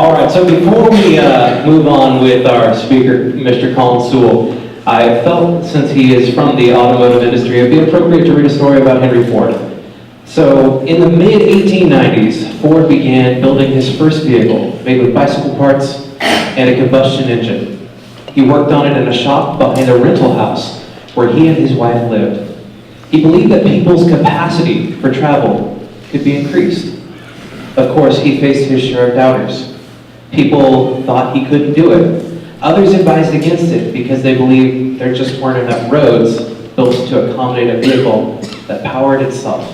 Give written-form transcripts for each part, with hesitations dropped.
All right, so before we move on with our speaker, Mr. Collin Sewell, I felt since he is from the automotive industry, it would be appropriate to read a story about Henry Ford. So in the mid-1890s, Ford began building his first vehicle made with bicycle parts and a combustion engine. He worked on it in a shop behind a rental house where he and his wife lived. He believed that people's capacity for travel could be increased. Of course, he faced his share of doubters. People thought he couldn't do it. Others advised against it because they believed there just weren't enough roads built to accommodate a vehicle that powered itself.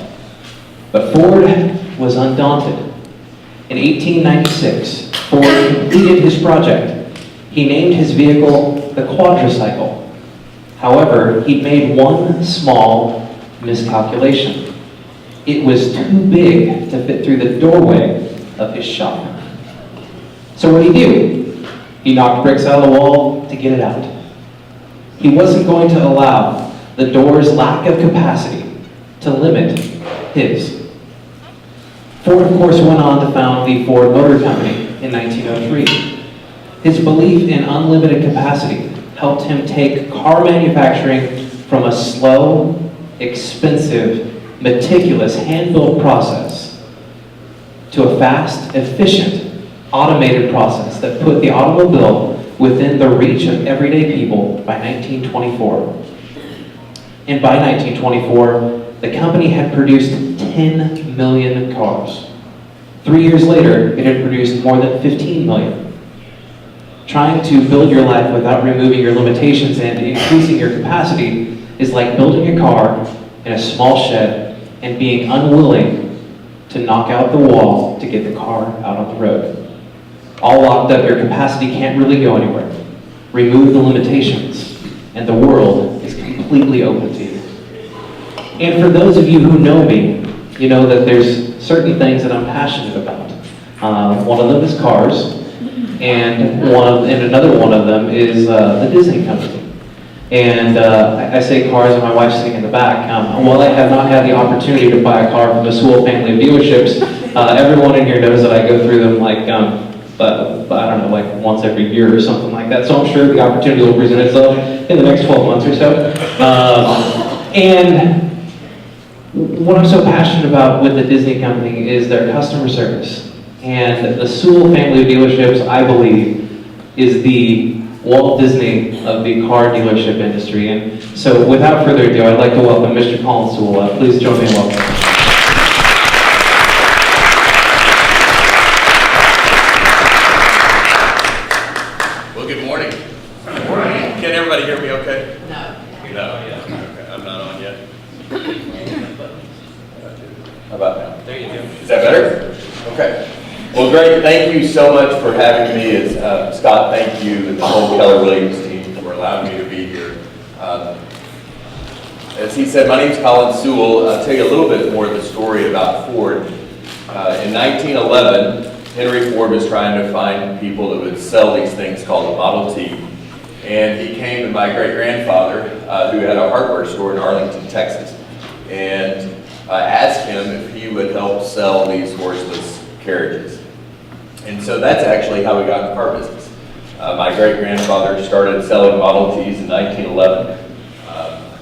But Ford was undaunted. In 1896, Ford completed his project. He named his vehicle the quadricycle. However, he made one small miscalculation. It was too big to fit through the doorway of his shop. So what did he do? He knocked bricks out of the wall to get it out. He wasn't going to allow the door's lack of capacity to limit his. Ford, of course, went on to found the Ford Motor Company in 1903. His belief in unlimited capacity helped him take car manufacturing from a slow, expensive, meticulous, hand-built process to a fast, efficient, automated process that put the automobile within the reach of everyday people by 1924. And by 1924, the company had produced 10 million cars. 3 years later, it had produced more than 15 million. Trying to build your life without removing your limitations and increasing your capacity is like building a car in a small shed and being unwilling to knock out the wall to get the car out on the road. All locked up, your capacity can't really go anywhere. Remove the limitations, and the world is completely open to you. And for those of you who know me, you know that there's certain things that I'm passionate about. One of them is cars, and another one of them is the Disney company. And I say cars, and my wife's sitting in the back. While I have not had the opportunity to buy a car from the Sewell family of dealerships, everyone in here knows that I go through them like, but I don't know, like once every year or something like that. So I'm sure the opportunity will present itself in the next 12 months or so. And what I'm so passionate about with the Disney company is their customer service. And the Sewell family of dealerships, I believe, is the Walt Disney of the car dealership industry. And so without further ado, I'd like to welcome Mr. Collin Sewell. Please join me in welcoming. Well, good morning. Good morning. Can everybody hear me okay? No. No, yeah. Okay, I'm not on yet. How about now? There you go. Is that better? Okay. Well, great. Thank you so much for having me. As Scott, thank you and the whole Keller Williams team for allowing me to be here. As he said, my name is Collin Sewell. I'll tell you a little bit more of the story about Ford. In 1911, Henry Ford was trying to find people that would sell these things called a Model T. And he came to my great-grandfather, who had a hardware store in Arlington, Texas, and asked him if he would help sell these horseless carriages. And so that's actually how we got in the car business. My great-grandfather started selling Model Ts in 1911.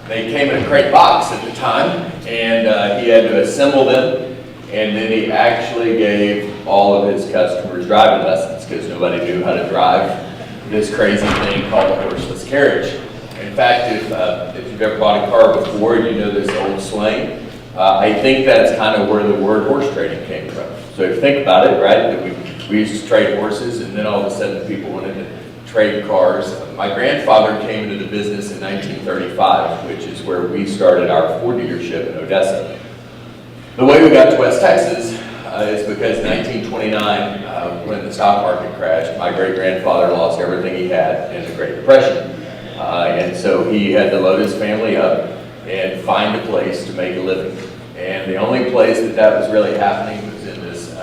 They came in a crate box at the time, and he had to assemble them, and then he actually gave all of his customers driving lessons because nobody knew how to drive this crazy thing called a horseless carriage. In fact, if you've ever bought a car before and you know this old slang, I think that's kind of where the word horse trading came from. So if you think about it, right, that we used to trade horses, and then all of a sudden people wanted to trade cars. My grandfather came into the business in 1935, which is where we started our Ford dealership in Odessa. The way we got to West Texas is because in 1929, when the stock market crashed, my great-grandfather lost everything he had in the Great Depression. And so he had to load his family up and find a place to make a living. And the only place that was really happening was in this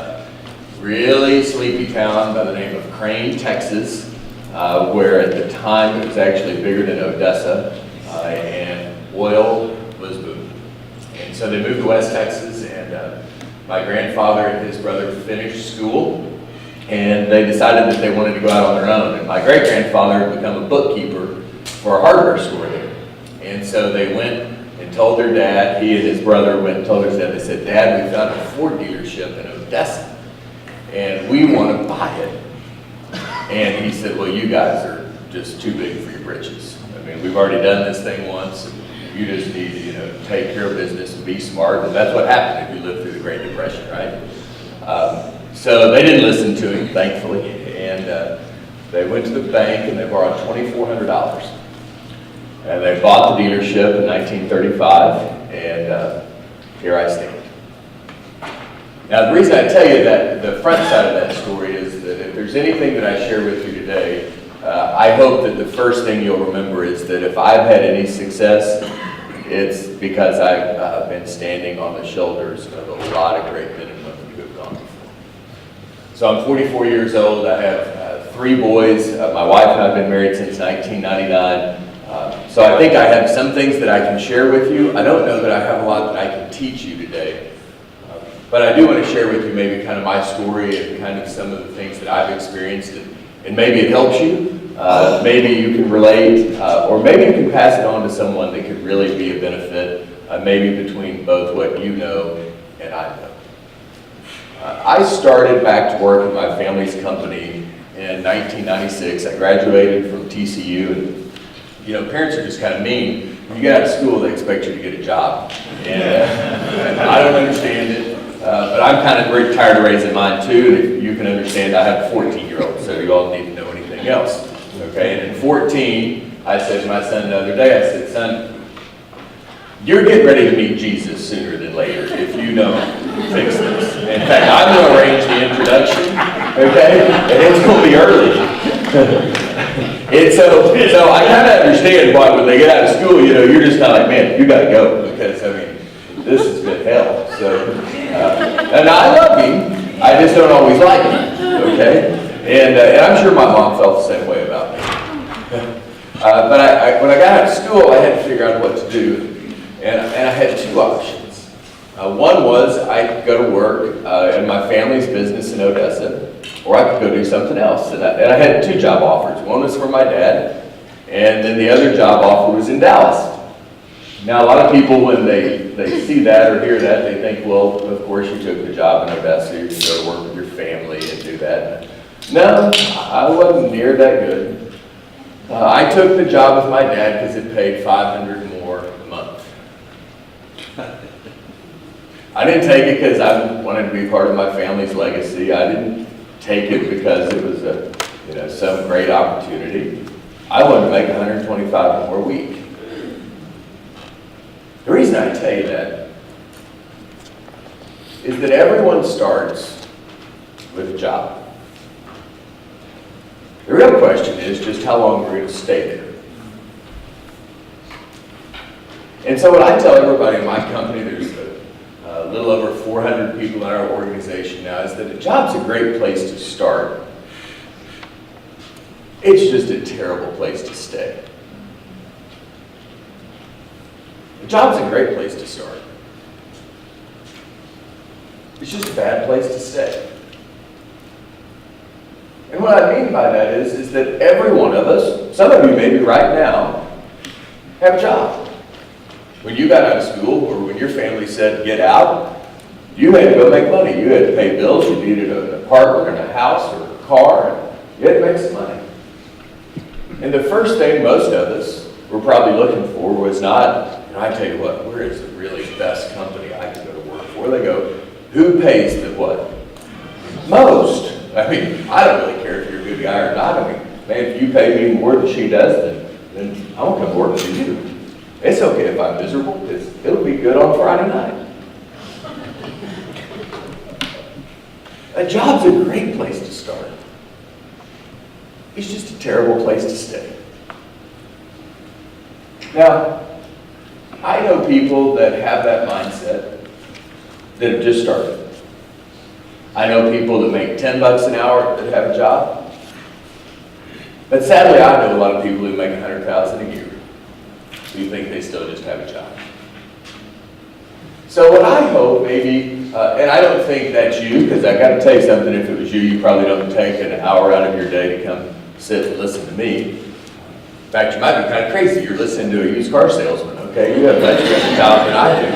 really sleepy town by the name of Crane, Texas, where at the time it was actually bigger than Odessa, and oil was booming. And so they moved to West Texas, and my grandfather and his brother finished school, and they decided that they wanted to go out on their own. And my great-grandfather had become a bookkeeper for a hardware store there. And so they went and told their dad, he and his brother went and told their dad, they said, "Dad, we found a Ford dealership in Odessa, and we want to buy it." And he said, "Well, you guys are just too big for your britches. I mean, we've already done this thing once, and you just need to, take care of business and be smart." And that's what happened if you lived through the Great Depression, right? So they didn't listen to him, thankfully, and they went to the bank and they borrowed $2,400. And they bought the dealership in 1935, and here I stand. Now, the reason I tell you that, the front side of that story, is that if there's anything that I share with you today, I hope that the first thing you'll remember is that if I've had any success, it's because I've been standing on the shoulders of a lot of great men and women who have gone before. So I'm 44 years old. I have 3 boys. My wife and I have been married since 1999. So I think I have some things that I can share with you. I don't know that I have a lot that I can teach you today. But I do want to share with you maybe kind of my story and kind of some of the things that I've experienced. And maybe it helps you. Maybe you can relate. Or maybe you can pass it on to someone that could really be a benefit. Maybe between both what you know and I know. I started back to work at my family's company in 1996. I graduated from TCU, and parents are just kind of mean. When you get out of school, they expect you to get a job. And I don't understand it, but I'm kind of very tired of raising mine too. And if you can understand, I have a 14-year-old, so you all need to know anything else. Okay, and at 14, I said to my son the other day, I said, "Son, you're getting ready to meet Jesus sooner than later if you don't fix this. In fact, I'm going to arrange the introduction, okay? And it's going to be early." And so I kind of understand why when they get out of school, you're just kind of like, "Man, you got to go," because, this has been hell. So, and I love him. I just don't always like him, okay? And I'm sure my mom felt the same way about me. But when I got out of school, I had to figure out what to do. And I had 2 options. One was I could go to work in my family's business in Odessa, or I could go do something else. And I had 2 job offers. One was for my dad, and then the other job offer was in Dallas. Now, a lot of people, when they see that or hear that, they think, well, of course you took the job in Odessa, you can go to work with your family and do that. No, I wasn't near that good. I took the job with my dad because it paid $500 more a month. I didn't take it because I wanted to be part of my family's legacy. I didn't take it because it was some great opportunity. I wanted to make $125 more a week. The reason I tell you that is that everyone starts with a job. The real question is just how long we're going to stay there. And so what I tell everybody in my company, there's a little over 400 people in our organization now, is that a job's a great place to start. It's just a terrible place to stay. A job's a great place to start. It's just a bad place to stay. And what I mean by that is that every one of us, some of you maybe right now, have a job. When you got out of school, or when your family said get out, you had to go make money. You had to pay bills, you needed an apartment and a house or a car, and you had to make some money. And the first thing most of us were probably looking for was not, I tell you what, where is the really best company I can go to work for? They go, who pays the what? Most. I don't really care if you're a good guy or not. Man, if you pay me more than she does, then I won't come work for you. It's okay if I'm miserable, because it'll be good on Friday night. A job's a great place to start. It's just a terrible place to stay. Now, I know people that have that mindset that have just started. I know people that make $10 an hour that have a job. But sadly, I know a lot of people who make $100,000 a year who think they still just have a job. So what I hope maybe and I don't think that's you, because I got to tell you something, if it was you probably don't take an hour out of your day to come sit and listen to me. In fact, you might be kind of crazy. You're listening to a used car salesman, okay? You have much different job than I do.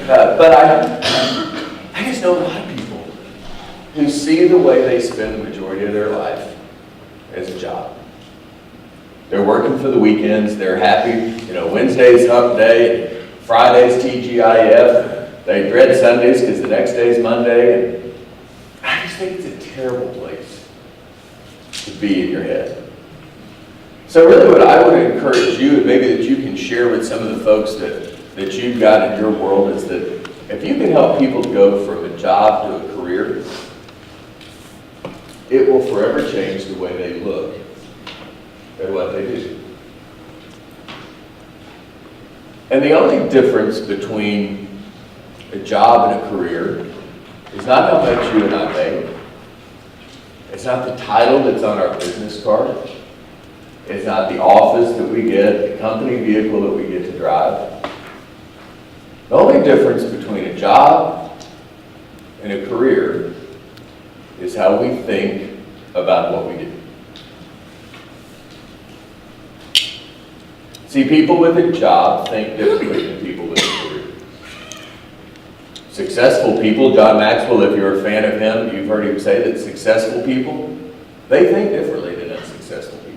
But I just know a lot of people who see the way they spend the majority of their life as a job. They're working for the weekends. They're happy. Wednesday's hump day, Friday's TGIF. They dread Sundays because the next day's Monday. And I just think it's a terrible place to be in your head. So really what I would encourage you, and maybe that you can share with some of the folks that you've got in your world, is that if you can help people go from a job to a career, it will forever change the way they look at what they do. And the only difference between a job and a career is not how much you and I make. It's not the title that's on our business card. It's not the office that we get, the company vehicle that we get to drive. The only difference between a job and a career is how we think about what we do. See, people with a job think differently than people with a career. Successful people, John Maxwell, if you're a fan of him, you've heard him say that successful people, they think differently than unsuccessful people.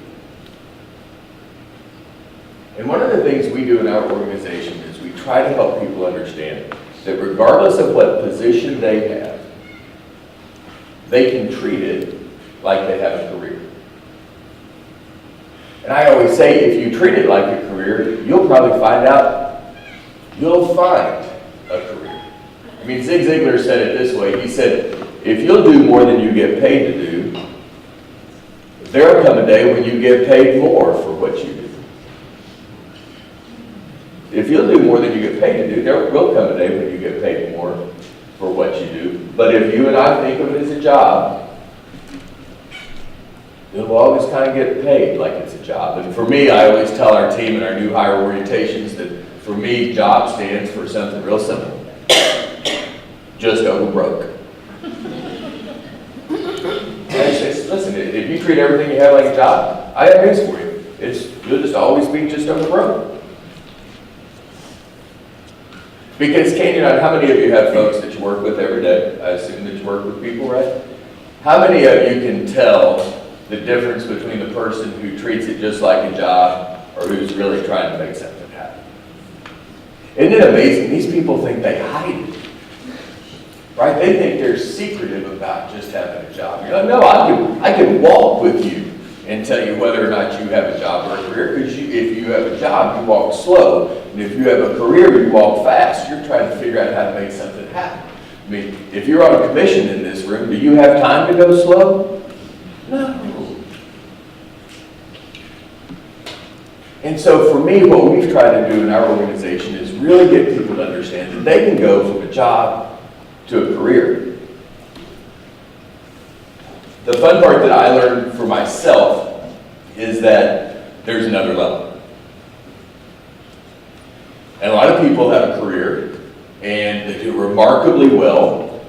And one of the things we do in our organization is we try to help people understand that regardless of what position they have, they can treat it like they have a career. And I always say, if you treat it like a career, you'll probably find out you'll find a career. I mean, Zig Ziglar said it this way. He said, if you'll do more than you get paid to do, there'll come a day when you get paid more for what you do. If you'll do more than you get paid to do, there will come a day when you get paid more for what you do. But if you and I think of it as a job, then we'll always kind of get paid like it's a job. And for me, I always tell our team in our new hire orientations that for me, job stands for something real simple. Just over broke. Listen, if you treat everything you have like a job, I have news for you. You'll just always be just over broke. Because Canyon, how many of you have folks that you work with every day? I assume that you work with people, right? How many of you can tell the difference between the person who treats it just like a job or who's really trying to make something happen? Isn't it amazing? These people think they hide it. Right? They think they're secretive about just having a job. You're like, no, I can walk with you and tell you whether or not you have a job or a career, because if you have a job, you walk slow. And if you have a career, you walk fast. You're trying to figure out how to make something happen. I mean, if you're on a commission in this room, do you have time to go slow? No. And so for me, what we've tried to do in our organization is really get people to understand that they can go from a job to a career. The fun part that I learned for myself is that there's another level. And a lot of people have a career and they do remarkably well,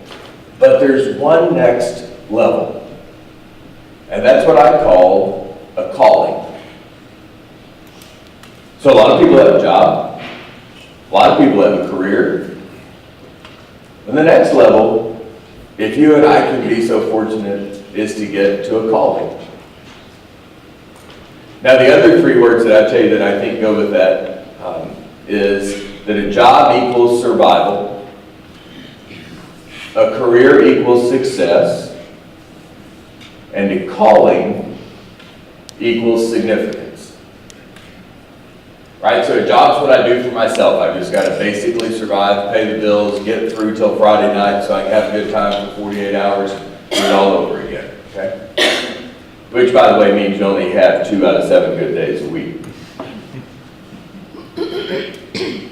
but there's one next level. And that's what I call a calling. So a lot of people have a job, a lot of people have a career. And the next level, if you and I can be so fortunate, is to get to a calling. Now the other three words that I tell you that I think go with that is that a job equals survival, a career equals success, and a calling equals significance. Right? So a job's what I do for myself. I've just got to basically survive, pay the bills, get through till Friday night so I can have a good time for 48 hours, do it all over again. Okay? Which, by the way, means you only have 2 out of 7 good days a week.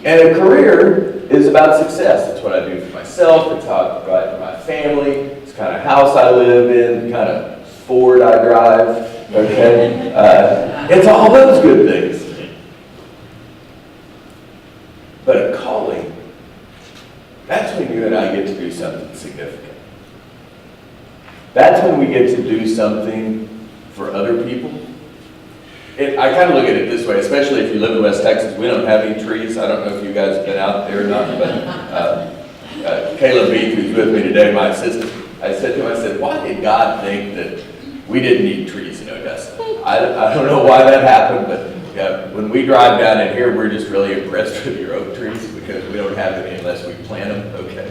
And a career is about success. That's what I do for myself. It's how I provide for my family. It's the kind of house I live in, the kind of Ford I drive. Okay? It's all those good things. But a calling, when you and I get to do something significant. That's when we get to do something for other people. I kind of look at it this way, especially if you live in West Texas. We don't have any trees. I don't know if you guys have been out there or not, but Caleb Beath, who's with me today, my assistant, I said to him, I said, why did God think that we didn't need trees in Odessa? I don't know why that happened, but when we drive down in here, we're just really impressed with your oak trees because we don't have any unless we plant them. Okay.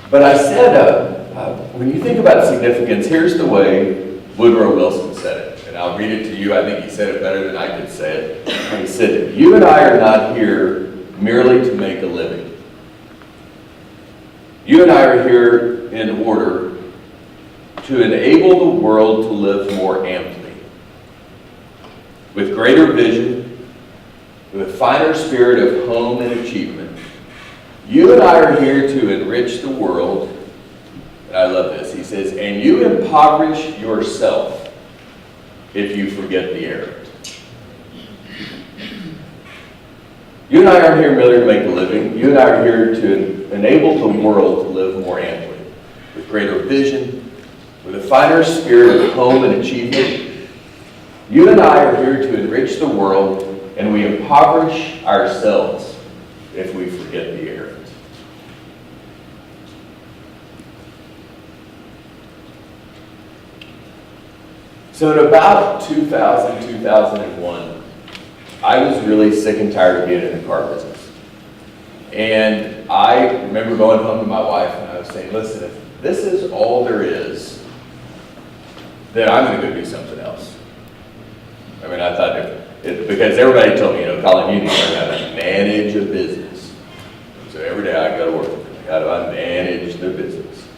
But I said, when you think about significance, here's the way Woodrow Wilson said it. And I'll read it to you. I think he said it better than I could say it. He said, you and I are not here merely to make a living. You and I are here in order to enable the world to live more amply, with greater vision, with a finer spirit of home and achievement. You and I are here to enrich the world, and I love this, he says, and you impoverish yourself if you forget the errand. You and I aren't here merely to make a living. You and I are here to enable the world to live more amply, with greater vision, with a finer spirit of home and achievement. You and I are here to enrich the world, and we impoverish ourselves if we forget the errand. So at about 2000, 2001, I was really sick and tired of being in the car business. And I remember going home to my wife and I was saying, listen, if this is all there is, then I'm going to go do something else. I mean, I thought, because everybody told me, Collin, you need to learn how to manage a business. So every day I go to work, how do I manage the business?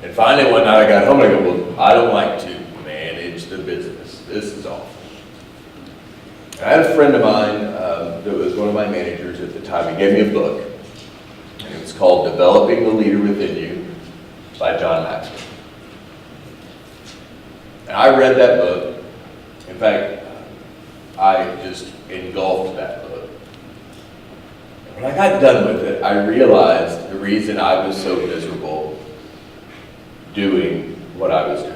And finally one night I got home and I go, well, I don't like to manage the business. This is awful. I had a friend of mine that was one of my managers at the time. He gave me a book, and it's called Developing the Leader Within You by John Maxwell. And I read that book. In fact, I just engulfed that book. And when I got done with it, I realized the reason I was so miserable doing what I was doing.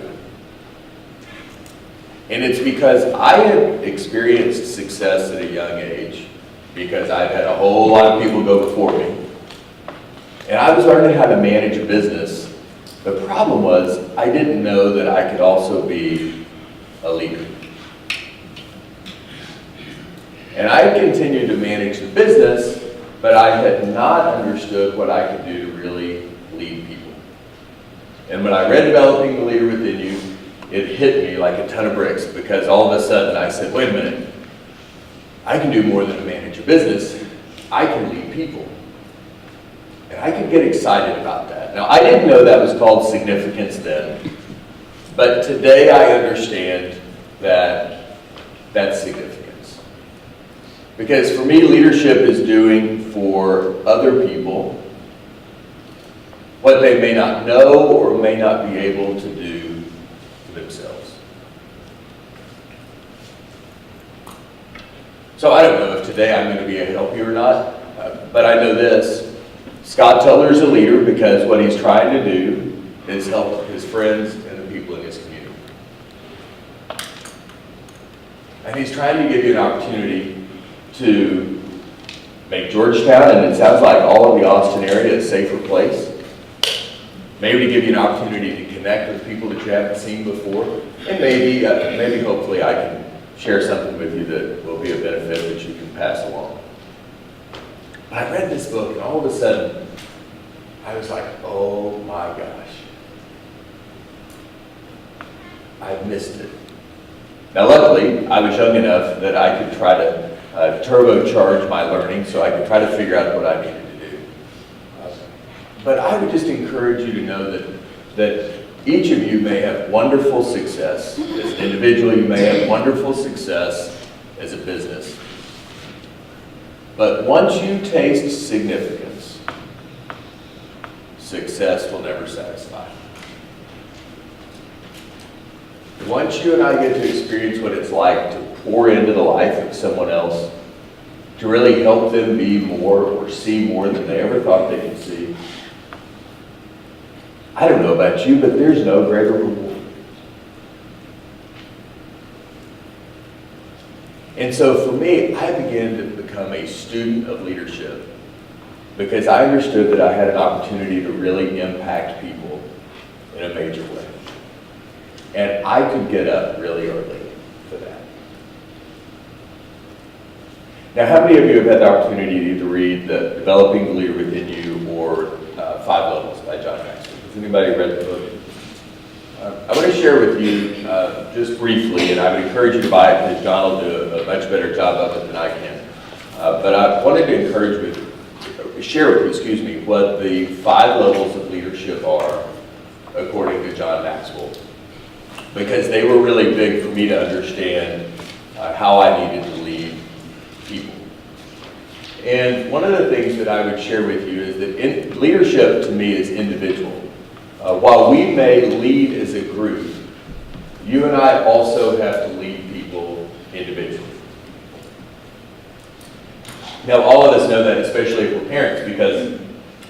And it's because I had experienced success at a young age because I'd had a whole lot of people go before me. And I was learning how to manage a business. The problem was I didn't know that I could also be a leader. And I continued to manage the business, but I had not understood what I could do to really lead people. And when I read Developing the Leader Within You, it hit me like a ton of bricks because all of a sudden I said, wait a minute, I can do more than to manage a business. I can lead people. And I could get excited about that. Now, I didn't know that was called significance then, but today I understand that that's significance. Because for me, leadership is doing for other people what they may not know or may not be able to do themselves. So I don't know if today I'm going to be able to help you or not, but I know this. Scott Tolar is a leader because what he's trying to do is help his friends and the people in his community. And he's trying to give you an opportunity to make Georgetown, and it sounds like all of the Austin area, a safer place. Maybe to give you an opportunity to connect with people that you haven't seen before. And maybe hopefully I can share something with you that will be a benefit that you can pass along. But I read this book and all of a sudden I was like, oh my gosh. I've missed it. Now luckily I was young enough that I could try to turbocharge my learning so I could try to figure out what I needed to do. But I would just encourage you to know that each of you may have wonderful success. As an individual, you may have wonderful success as a business. But once you taste significance, success will never satisfy. Once you and I get to experience what it's like to pour into the life of someone else, to really help them be more or see more than they ever thought they could see, I don't know about you, but there's no greater reward. And so for me, I began to become a student of leadership because I understood that I had an opportunity to really impact people in a major way. And I could get up really early for that. Now, how many of you have had the opportunity to read the Developing the Leader Within You or 5 Levels by John Maxwell? Has anybody read the book? I want to share with you just briefly, and I would encourage you to buy it because John will do a much better job of it than I can. But I wanted to share with you, what the 5 levels of leadership are according to John Maxwell, because they were really big for me to understand how I needed to lead people. And one of the things that I would share with you is that leadership to me is individual. While we may lead as a group, you and I also have to lead people individually. Now, all of us know that, especially if we're parents, because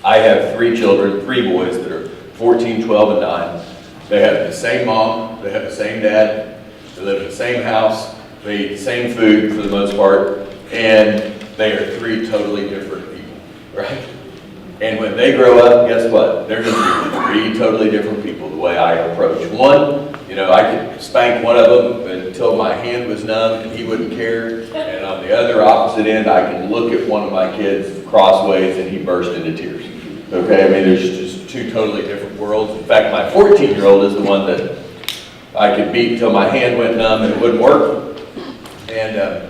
I have 3 children, 3 boys that are 14, 12, and 9. They have the same mom, they have the same dad, they live in the same house, they eat the same food for the most part, and they are 3 totally different people, right? And when they grow up, guess what? They're going to be 3 totally different people the way I approach. One, I could spank one of them until my hand was numb and he wouldn't care. And on the other opposite end, I can look at one of my kids crossways and he burst into tears. Okay, I mean, there's just 2 totally different worlds. In fact, my 14-year-old is the one that I could beat until my hand went numb and it wouldn't work. And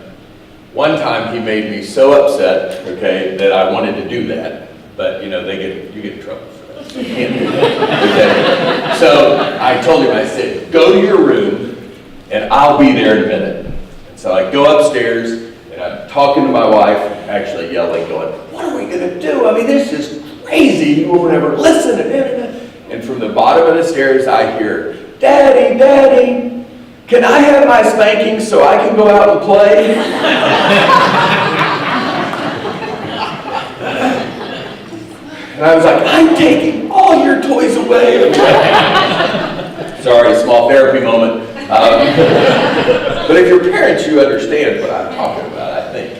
one time he made me so upset, okay, that I wanted to do that. But you get in trouble for that. You can't do that. Okay? So I told him, I said, go to your room and I'll be there in a minute. And so I go upstairs and I'm talking to my wife, actually yelling, going, what are we gonna do? I mean, this is crazy. You won't ever listen. And from the bottom of the stairs I hear, Daddy, Daddy, can I have my spanking so I can go out and play? And I was like, I'm taking all your toys away. Sorry, small therapy moment. But if you're parents, you understand what I'm talking about, I think.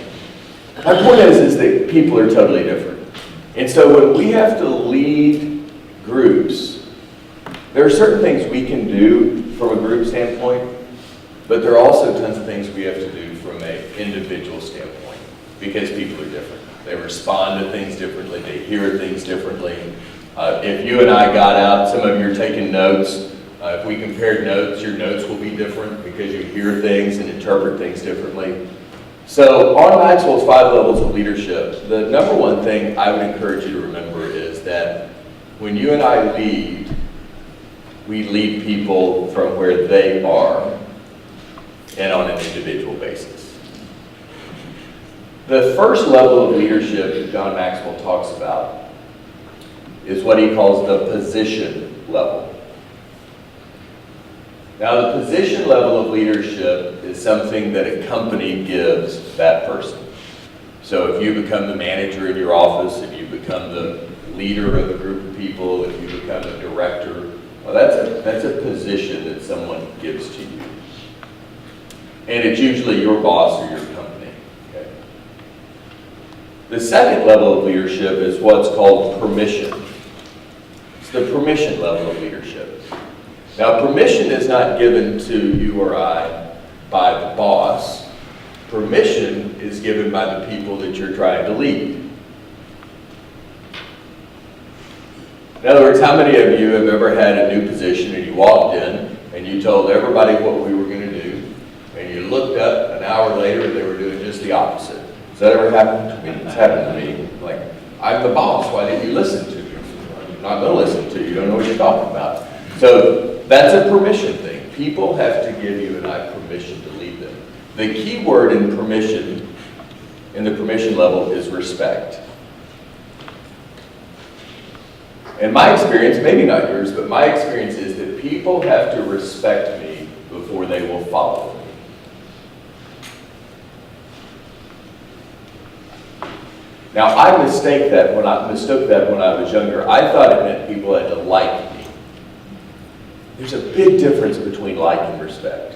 My point is that people are totally different. And so when we have to lead groups, there are certain things we can do from a group standpoint, but there are also tons of things we have to do from an individual standpoint, because people are different. They respond to things differently. They hear things differently. If you and I got out, some of you are taking notes. If we compared notes, your notes will be different because you hear things and interpret things differently. So on Maxwell's 5 levels of leadership, the number one thing I would encourage you to remember is that when you and I lead, we lead people from where they are and on an individual basis. The first level of leadership that John Maxwell talks about is what he calls the position level. Now, the position level of leadership is something that a company gives that person. So if you become the manager in your office, if you become the leader of a group of people, if you become a director, well, that's a position that someone gives to you. And it's usually your boss or your company. The second level of leadership is what's called permission. It's the permission level of leadership. Now, permission is not given to you or I by the boss. Permission is given by the people that you're trying to lead. In other words, how many of you have ever had a new position and you walked in and you told everybody what we were going to do, and you looked up an hour later and they were doing just the opposite? Has that ever happened to me? It's happened to me. Like, I'm the boss. Why didn't you listen to me? I'm not going to listen to you. You don't know what you're talking about. So that's a permission thing. People have to give you and I permission to lead them. The key word in permission, in the permission level, is respect. In my experience, maybe not yours, but my experience is that people have to respect me before they will follow me. Now, I mistook that when I was younger. I thought it meant people had to like me. There's a big difference between like and respect.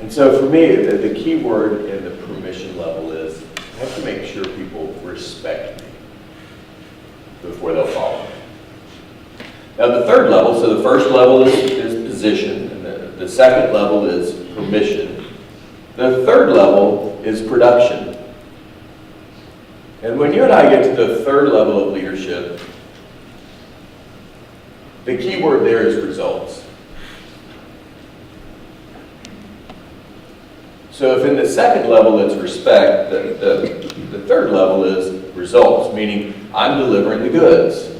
And so for me, the key word in the permission level is I have to make sure people respect me before they'll follow me. Now the third level, so the first level is position, and the second level is permission. The third level is production. And when you and I get to the third level of leadership, the key word there is results. So if in the second level it's respect, the third level is results, meaning I'm delivering the goods.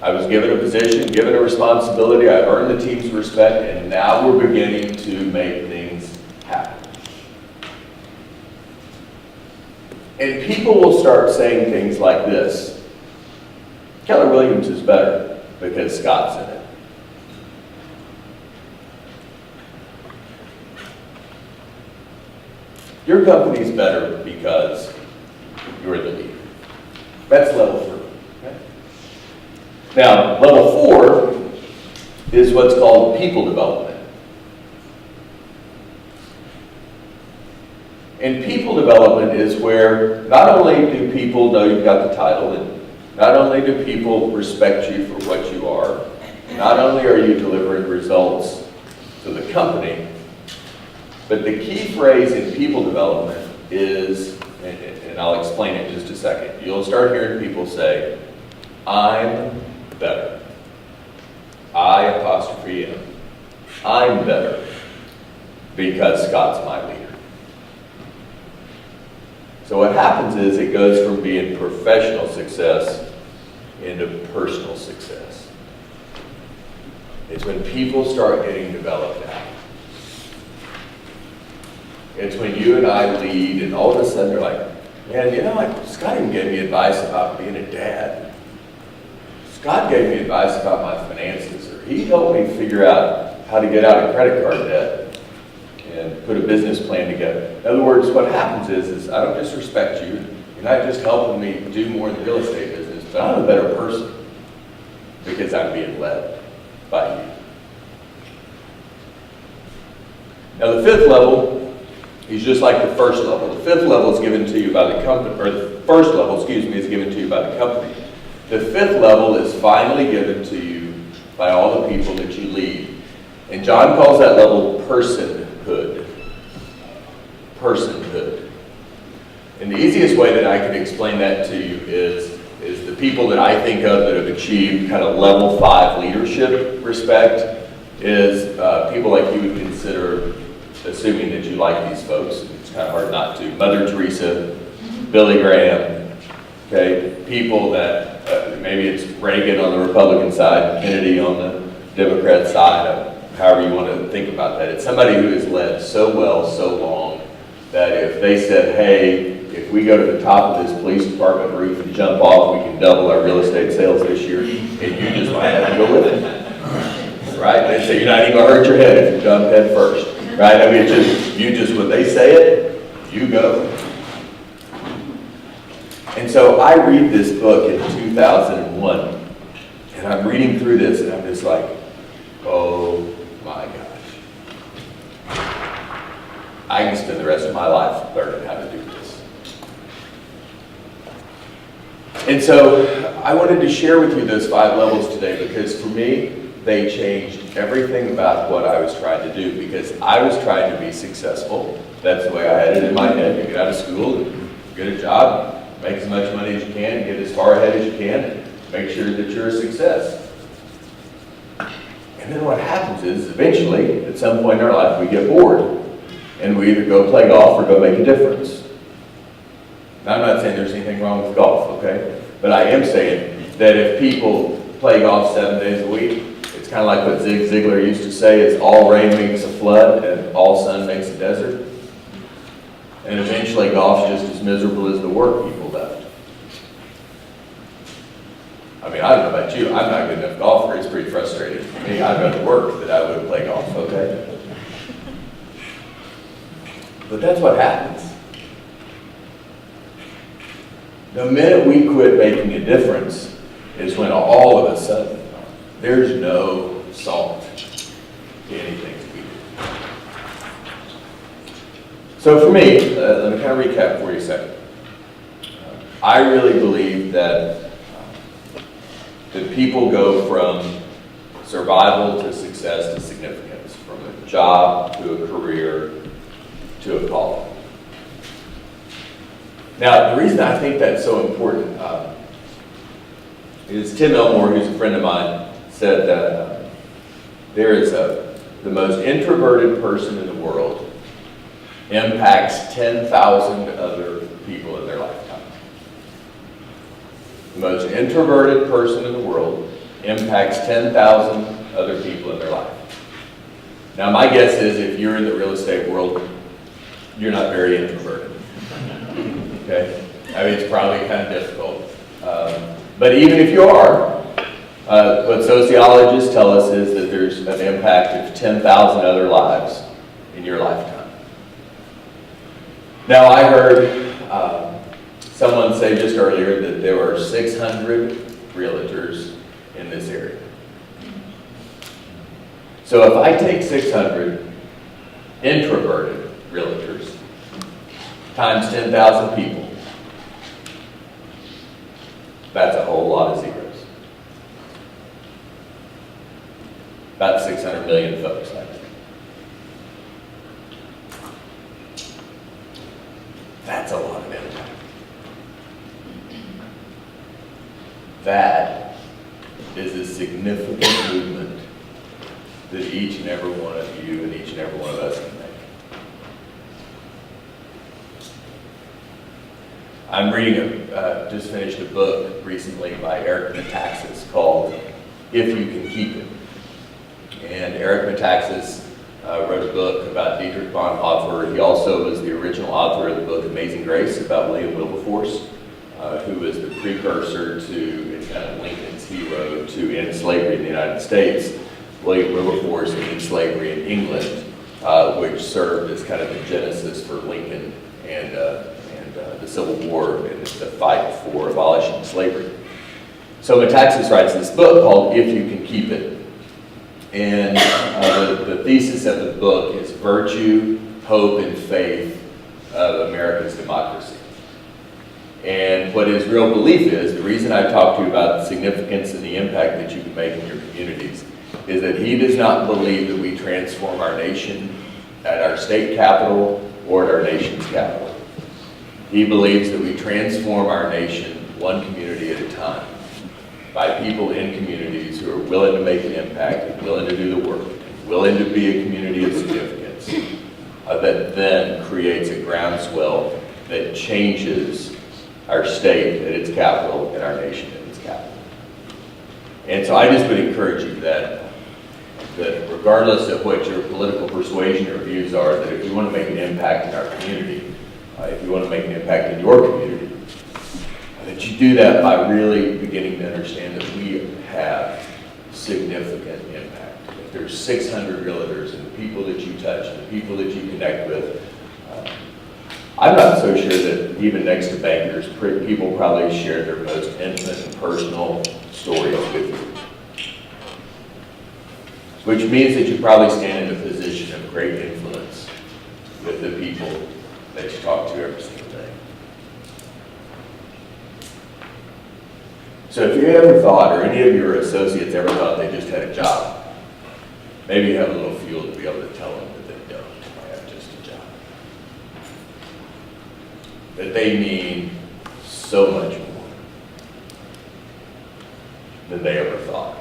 I was given a position, given a responsibility, I've earned the team's respect, and now we're beginning to make things happen. And people will start saying things like this: Keller Williams is better because Scott's in it. Your company's better because you're the leader. That's level 3. Okay? Now, level 4 is what's called people development. And people development is where not only do people know you've got the title, and not only do people respect you for what you are, not only are you delivering results to the company, but the key phrase in people development is, and I'll explain it in just a second, you'll start hearing people say, I'm better. I apostrophe M. I'm better because Scott's my leader. So what happens is it goes from being professional success into personal success. It's when people start getting developed out. It's when you and I lead, and all of a sudden you're like, man, you know, Scott even gave me advice about being a dad. Scott gave me advice about my finances, or he helped me figure out how to get out of credit card debt and put a business plan together. In other words, what happens is I don't just respect you. You're not just helping me do more in the real estate business, but I'm a better person because I'm being led by you. Now the fifth level is just like the first level. The fifth level is given to you by the company, or the first level, excuse me, is given to you by the company. The fifth level is finally given to you by all the people that you lead. And John calls that level personhood. Personhood. And the easiest way that I can explain that to you is the people that I think of that have achieved kind of level 5 leadership respect is people like you would consider, assuming that you like these folks, it's kind of hard not to, Mother Teresa, Billy Graham, okay, people that, maybe it's Reagan on the Republican side, Kennedy on the Democrat side, however you want to think about that. It's somebody who has led so well, so long, that if they said, hey, if we go to the top of this police department roof and jump off, we can double our real estate sales this year, and you just might have to go with it. Right? They say you're not even going to hurt your head if you jump head first. Right? I mean, it's just, when they say it, you go. And so I read this book in 2001, and I'm reading through this, and I'm just like, oh my gosh. I can spend the rest of my life learning how to do this. And so I wanted to share with you those 5 levels today because for me, they changed everything about what I was trying to do because I was trying to be successful. That's the way I had it in my head. You get out of school, get a job, make as much money as you can, get as far ahead as you can, and make sure that you're a success. And then what happens is eventually, at some point in our life, we get bored. And we either go play golf or go make a difference. Now, I'm not saying there's anything wrong with golf, okay? But I am saying that if people play golf 7 days a week, it's kind of like what Zig Ziglar used to say, is all rain makes a flood and all sun makes a desert. And eventually golf's just as miserable as the work people left. I mean, I don't know about you, I'm not a good enough golfer, it's pretty frustrating for me. I'd rather work than I would play golf, okay? But that's what happens. The minute we quit making a difference is when all of a sudden there's no salt to anything that we do. So for me, let me kind of recap for you a second. I really believe that people go from survival to success to significance, from a job to a career to a calling. Now, the reason I think that's so important is Tim Elmore, who's a friend of mine, said that there is the most introverted person in the world impacts 10,000 other people in their lifetime. The most introverted person in the world impacts 10,000 other people in their life. Now, my guess is if you're in the real estate world, you're not very introverted. Okay? I mean, it's probably kind of difficult. But even if you are, what sociologists tell us is that there's an impact of 10,000 other lives in your lifetime. Now, I heard someone say just earlier that there are 600 realtors in this area. So if I take 600 introverted realtors times 10,000 people, that's a whole lot of zeros. About 600 million folks, I think. That's a lot of impact. That is a significant movement that each and every one of you and each and every one of us can make. I'm reading, just finished a book recently by Eric Metaxas called If You Can Keep It. And Eric Metaxas wrote a book about Dietrich Bonhoeffer. He also was the original author of the book Amazing Grace about William Wilberforce, who was the precursor to, and kind of Lincoln's hero to end slavery in the United States. William Wilberforce ended slavery in England, which served as kind of the genesis for Lincoln and the Civil War and the fight for abolishing slavery. So Metaxas writes this book called If You Can Keep It. And the thesis of the book is virtue, hope, and faith of America's democracy. And what his real belief is, the reason I talked to you about the significance and the impact that you can make in your communities, is that he does not believe that we transform our nation at our state capital or at our nation's capital. He believes that we transform our nation one community at a time by people in communities who are willing to make an impact, and willing to do the work, willing to be a community of significance, that then creates a groundswell that changes our state at its capital and our nation at its capital. And so I just would encourage you that regardless of what your political persuasion or views are, that if you want to make an impact in our community, if you want to make an impact in your community, that you do that by really beginning to understand that we have significant impact. If there's 600 realtors and the people that you touch and the people that you connect with, I'm not so sure that even next to bankers, people probably share their most intimate and personal stories with you. Which means that you probably stand in a position of great influence with the people that you talk to every single day. So if you ever thought, or any of your associates ever thought they just had a job, maybe you have a little fuel to be able to tell them that they don't have just a job. That they mean so much more than they ever thought.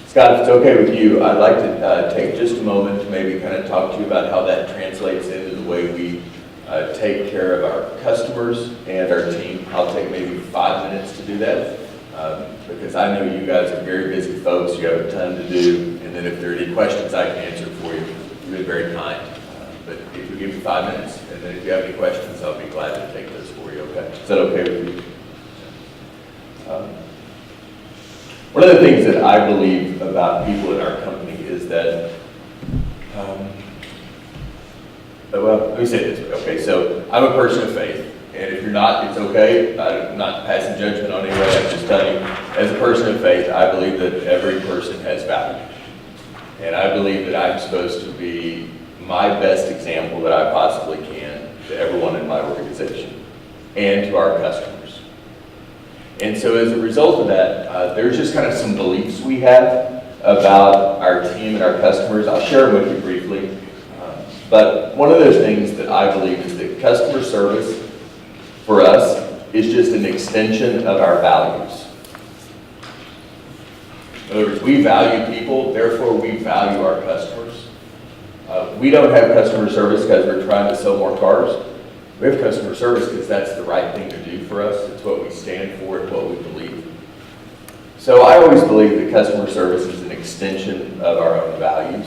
Scott, if it's okay with you, I'd like to take just a moment to maybe kind of talk to you about how that translates into the way we take care of our customers and our team. I'll take maybe 5 minutes to do that because I know you guys are very busy folks. You have a ton to do, and then if there are any questions I can answer for you, you've been very kind. But if you give me 5 minutes, and then if you have any questions, I'll be glad to take those for you, okay? Is that okay with you? One of the things that I believe about people in our company is that, well, let me say it this way. Okay, so I'm a person of faith. And if you're not, it's okay. I'm not passing judgment on anybody. I'm just telling you, as a person of faith, I believe that every person has value. And I believe that I'm supposed to be my best example that I possibly can to everyone in my organization and to our customers. And so as a result of that, there's just kind of some beliefs we have about our team and our customers. I'll share them with you briefly. But one of those things that I believe is that customer service for us is just an extension of our values. In other words, we value people, therefore we value our customers. We don't have customer service because we're trying to sell more cars. We have customer service because that's the right thing to do for us. It's what we stand for, it's what we believe. So I always believe that customer service is an extension of our own values.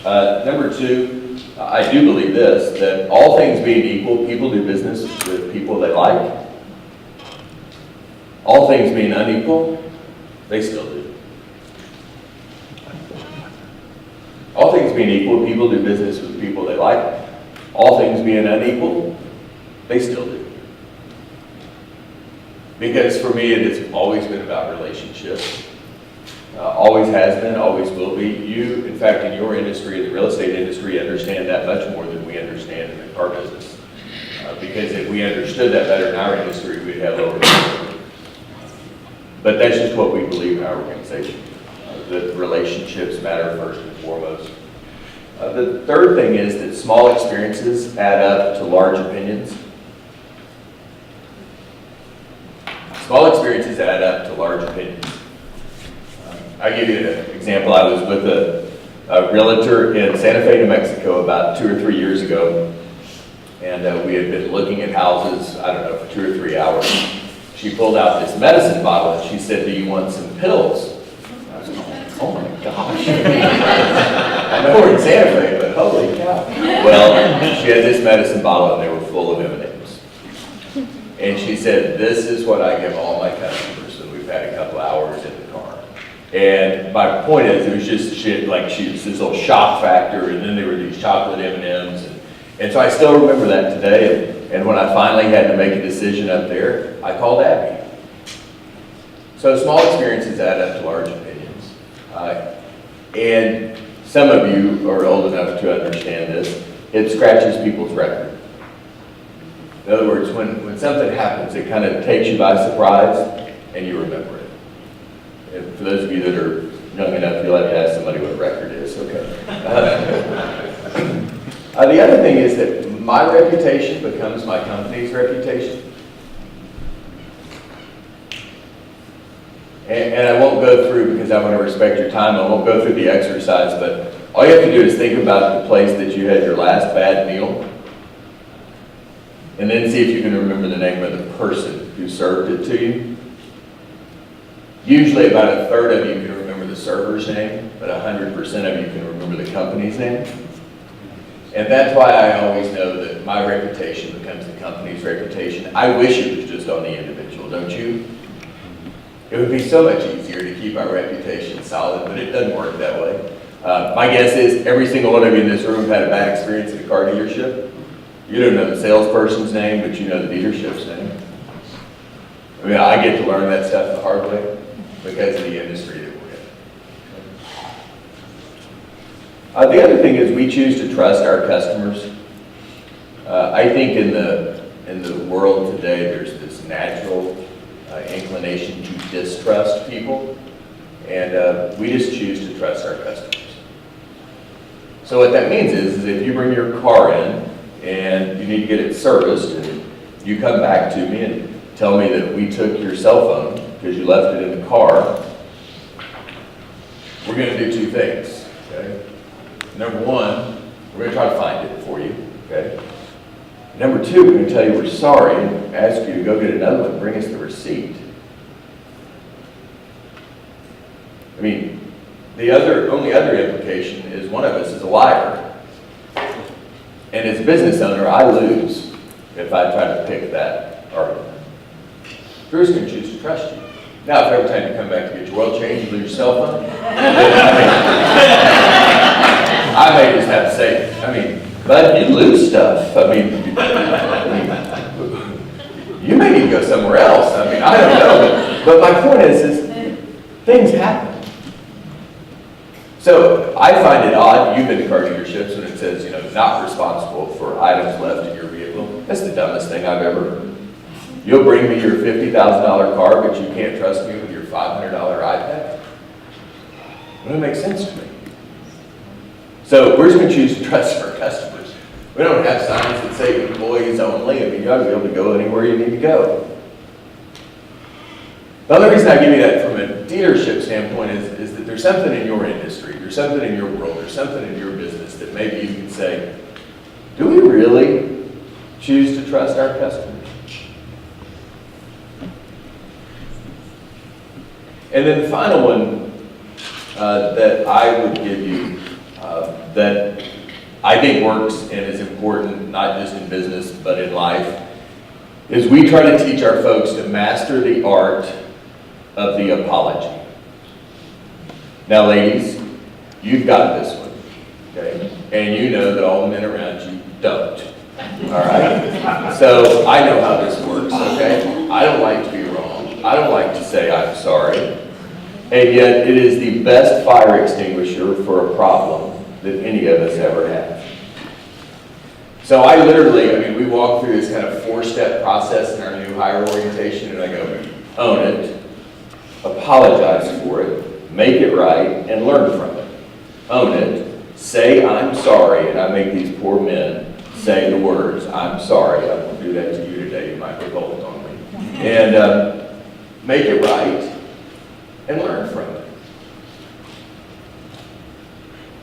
Number two, I do believe this, that all things being equal, people do business with people they like. All things being unequal, they still do. All things being equal, people do business with people they like. All things being unequal, they still do. Because for me, it has always been about relationships. Always has been, always will be. You, in fact, in your industry, the real estate industry, understand that much more than we understand in the car business. Because if we understood that better in our industry, we'd have lower rates. But that's just what we believe in our organization. That relationships matter first and foremost. The third thing is that small experiences add up to large opinions. Small experiences add up to large opinions. I'll give you an example. I was with a realtor in Santa Fe, New Mexico about 2 or 3 years ago. And we had been looking at houses, I don't know, for 2 or 3 hours. She pulled out this medicine bottle and she said, "Do you want some pills?" I was going, oh my gosh. I know we're in Santa Fe, but holy cow. Well, she had this medicine bottle and they were full of M&Ms. And she said, "This is what I give all my customers." And we've had a couple hours in the car. And my point is, it was just shit, like she was this little shock factor, and then there were these chocolate M&Ms. And so I still remember that today. And when I finally had to make a decision up there, I called Abby. So small experiences add up to large opinions. And some of you are old enough to understand this. It scratches people's record. In other words, when something happens, it kind of takes you by surprise, and you remember it. And for those of you that are young enough, you'll have to ask somebody what a record is, okay? The other thing is that my reputation becomes my company's reputation. And I won't go through, because I want to respect your time, I won't go through the exercise, but all you have to do is think about the place that you had your last bad meal, and then see if you can remember the name of the person who served it to you. Usually about a third of you can remember the server's name, but 100% of you can remember the company's name. And that's why I always know that my reputation becomes the company's reputation. I wish it was just on the individual, don't you? It would be so much easier to keep our reputation solid, but it doesn't work that way. My guess is every single one of you in this room had a bad experience at a car dealership. You don't know the salesperson's name, but you know the dealership's name. I mean, I get to learn that stuff the hard way because of the industry that we're in. The other thing is we choose to trust our customers. I think in the world today, there's this natural inclination to distrust people, and we just choose to trust our customers. So what that means is if you bring your car in and you need to get it serviced, and you come back to me and tell me that we took your cell phone because you left it in the car, we're going to do two things, okay? Number one, we're going to try to find it for you, okay? Number two, we're going to tell you we're sorry and ask you to go get another one and bring us the receipt. I mean, the only other implication is one of us is a liar. And as a business owner, I lose if I try to pick that argument. Drew's going to choose to trust you. Now, if every time you come back to get your oil change, you lose your cell phone, I may just have to say, but you lose stuff. can go somewhere else. I mean, I don't know. But my point is things happen. So I find it odd, you've been to car dealerships when it says, not responsible for items left in your vehicle. That's the dumbest thing I've ever heard. You'll bring me your $50,000 car, but you can't trust me with your $500 iPad? It doesn't make sense to me. So we're just going to choose to trust our customers. We don't have signs that say employees only. I mean, you ought to be able to go anywhere you need to go. The other reason I give you that from a dealership standpoint is that there's something in your industry, there's something in your world, there's something in your business that maybe you can say, do we really choose to trust our customers? And then the final one that I would give you that I think works and is important, not just in business, but in life, is we try to teach our folks to master the art of the apology. Now, ladies, you've got this one, okay? And you know that all the men around you don't, all right? So I know how this works, okay? I don't like to be wrong. I don't like to say I'm sorry. And yet, it is the best fire extinguisher for a problem that any of us ever have. So I literally, we walk through this kind of 4-step process in our new hire orientation, and I go, own it, apologize for it, make it right, and learn from it. Own it, say I'm sorry, and I make these poor men say the words, I'm sorry, I won't do that to you today, you might revolt on me. And make it right, and learn from it.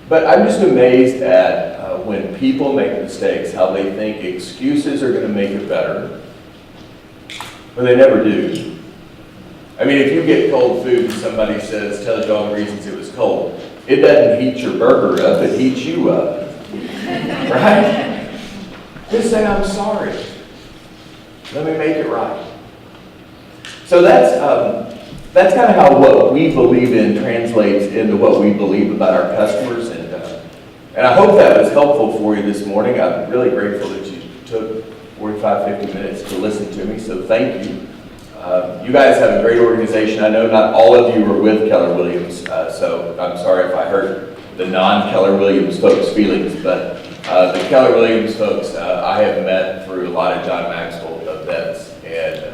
But I'm just amazed at when people make mistakes, how they think excuses are going to make it better, when they never do. I mean, if you get cold food and somebody says, tell the dog reasons it was cold, it doesn't heat your burger up, it heats you up. Right? Just say, I'm sorry. Let me make it right. So that's kind of how what we believe in translates into what we believe about our customers. And I hope that was helpful for you this morning. I'm really grateful that you took 45, 50 minutes to listen to me, so thank you. You guys have a great organization. I know not all of you are with Keller Williams, so I'm sorry if I hurt the non-Keller Williams folks' feelings, but the Keller Williams folks I have met through a lot of John Maxwell events, and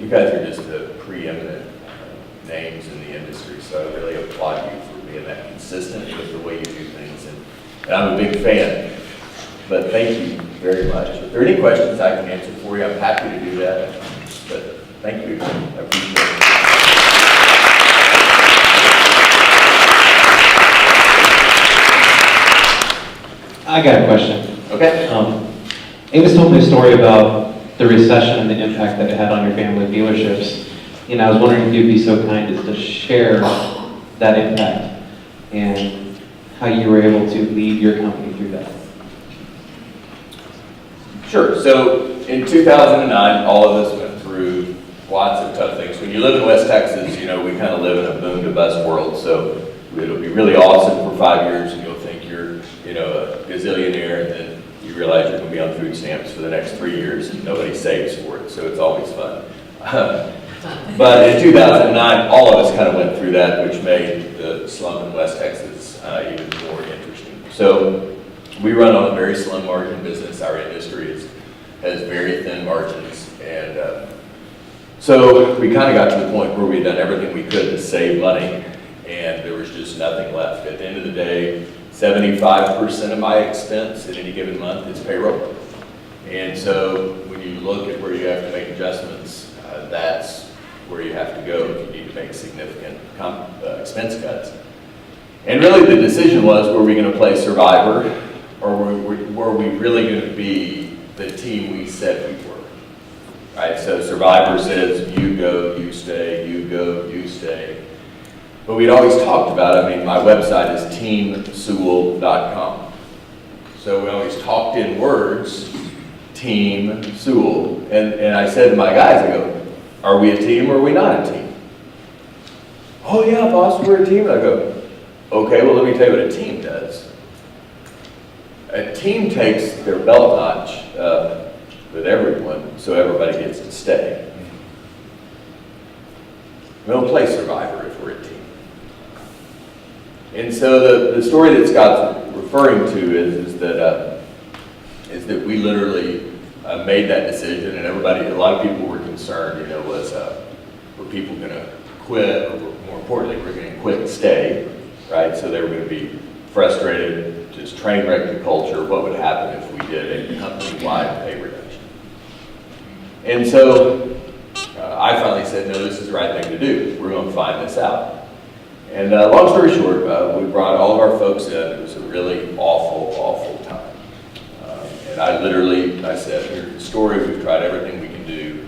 you guys are just the preeminent names in the industry, so I really applaud you for being that consistent with the way you do things, and I'm a big fan. But thank you very much. If there are any questions I can answer for you, I'm happy to do that. But thank you. I appreciate it. I got a question. Okay. Amos told me a story about the recession and the impact that it had on your family dealerships. And I was wondering if you'd be so kind as to share that impact and how you were able to lead your company through that. Sure. So in 2009, all of us went through lots of tough things. When you live in West Texas, we kind of live in a boom to bust world. So it'll be really awesome for 5 years, and you'll think you're, a gazillionaire, and then you realize you're going to be on food stamps for the next 3 years, and nobody saves for it. So it's always fun. But in 2009, all of us kind of went through that, which made the slump in West Texas even more interesting. So we run on a very slim margin business. Our industry has very thin margins. And so we kind of got to the point where we'd done everything we could to save money, and there was just nothing left. At the end of the day, 75% of my expense at any given month is payroll. And so when you look at where you have to make adjustments, that's where you have to go if you need to make significant expense cuts. And really the decision was, were we going to play Survivor, or were we really going to be the team we said we were? Right? So Survivor says, you go, you stay, you go, you stay. But we'd always talked about, my website is teamsewell.com. So we always talked in words, Team Sewell. And I said to my guys, I go, are we a team or are we not a team? Oh yeah, boss, we're a team. And I go, okay, well let me tell you what a team does. A team takes their belt notch up with everyone so everybody gets to stay. We don't play Survivor if we're a team. And so the story that Scott's referring to is that we literally made that decision, and everybody, a lot of people were concerned, were people going to quit, or more importantly, we're going to quit and stay, right? So they were going to be frustrated, just train wreck the culture, what would happen if we did a company-wide pay reduction. And so I finally said, no, this is the right thing to do. We're going to find this out. And long story short, we brought all of our folks in. It was a really awful time. And I said, here's the story. We've tried everything we can do,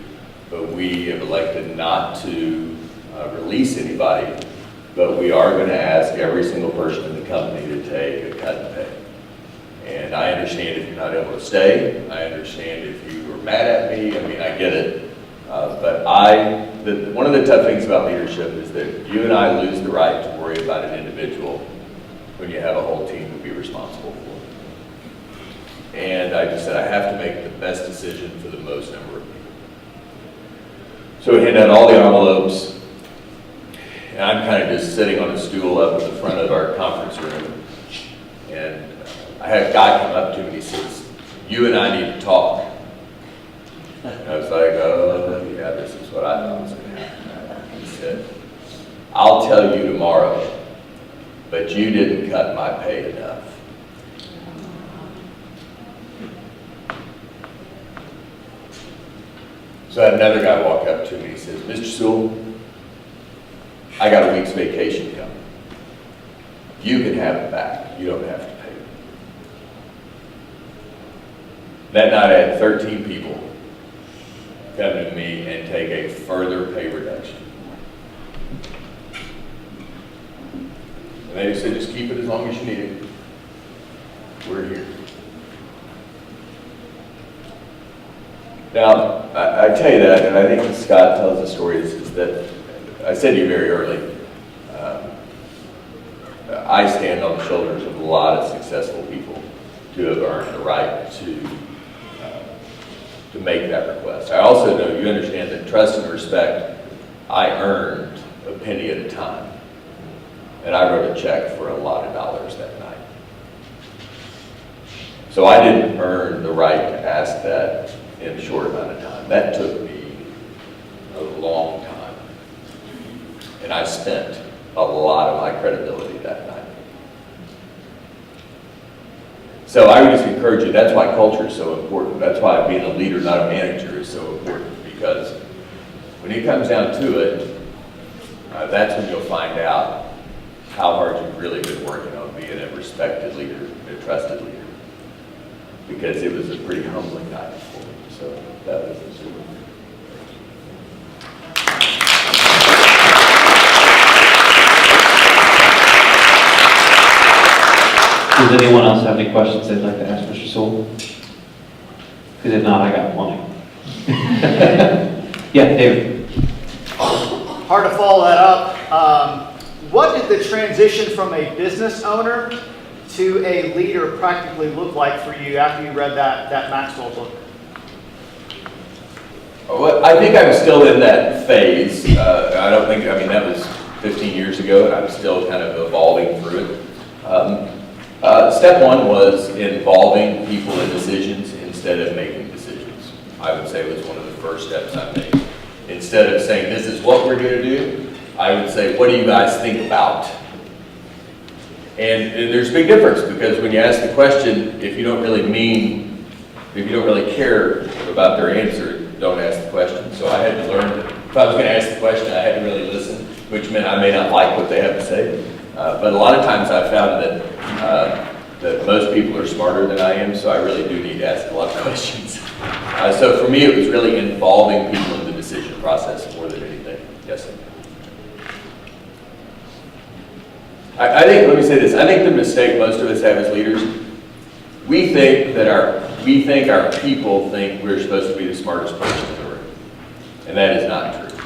but we have elected not to release anybody, but we are going to ask every single person in the company to take a cut in pay. And I understand if you're not able to stay. I understand if you are mad at me. I mean, I get it. But one of the tough things about leadership is that you and I lose the right to worry about an individual when you have a whole team to be responsible for. And I just said, I have to make the best decision for the most number of people. So we handed out all the envelopes, and I'm kind of just sitting on a stool up at the front of our conference room. And I had a guy come up to me and he says, you and I need to talk. And I was like, oh, yeah, this is what I thought was going to happen. He said, I'll tell you tomorrow, but you didn't cut my pay enough. So I had another guy walk up to me. He says, Mr. Sewell, I got a week's vacation coming. You can have it back. You don't have to pay it. That night I had 13 people come to me and take a further pay reduction. And they said, just keep it as long as you need it. We're here. Now, I tell you that, and I think Scott tells the story, is that I said to you very early, I stand on the shoulders of a lot of successful people to have earned the right to make that request. I also know you understand that trust and respect, I earned a penny at a time. And I wrote a check for a lot of dollars that night. So I didn't earn the right to ask that in a short amount of time. That took me a long time. And I spent a lot of my credibility that night. So I would just encourage you, that's why culture is so important. That's why being a leader, not a manager, is so important. Because when it comes down to it, that's when you'll find out how hard you've really been working on being a respected leader, a trusted leader. Because it was a pretty humbling night for me. So that was the story. Does anyone else have any questions they'd like to ask Mr. Sewell? Because if not, I got plenty. Yeah, David. Hard to follow that up. What did the transition from a business owner to a leader practically look like for you after you read that Maxwell book? Well, I think I'm still in that phase. That was 15 years ago, and I'm still kind of evolving through it. Step one was involving people in decisions instead of making decisions. I would say was one of the first steps I made. Instead of saying, this is what we're going to do, I would say, what do you guys think about? And there's a big difference, because when you ask the question, if you don't really care about their answer, don't ask the question. So I had to learn that if I was going to ask the question, I had to really listen, which meant I may not like what they have to say. But a lot of times I've found that most people are smarter than I am, so I really do need to ask a lot of questions. So for me, it was really involving people in the decision process more than anything. Yes, sir. I think, let me say this, I think the mistake most of us have as leaders, we think our people think we're supposed to be the smartest person in the room. And that is not true.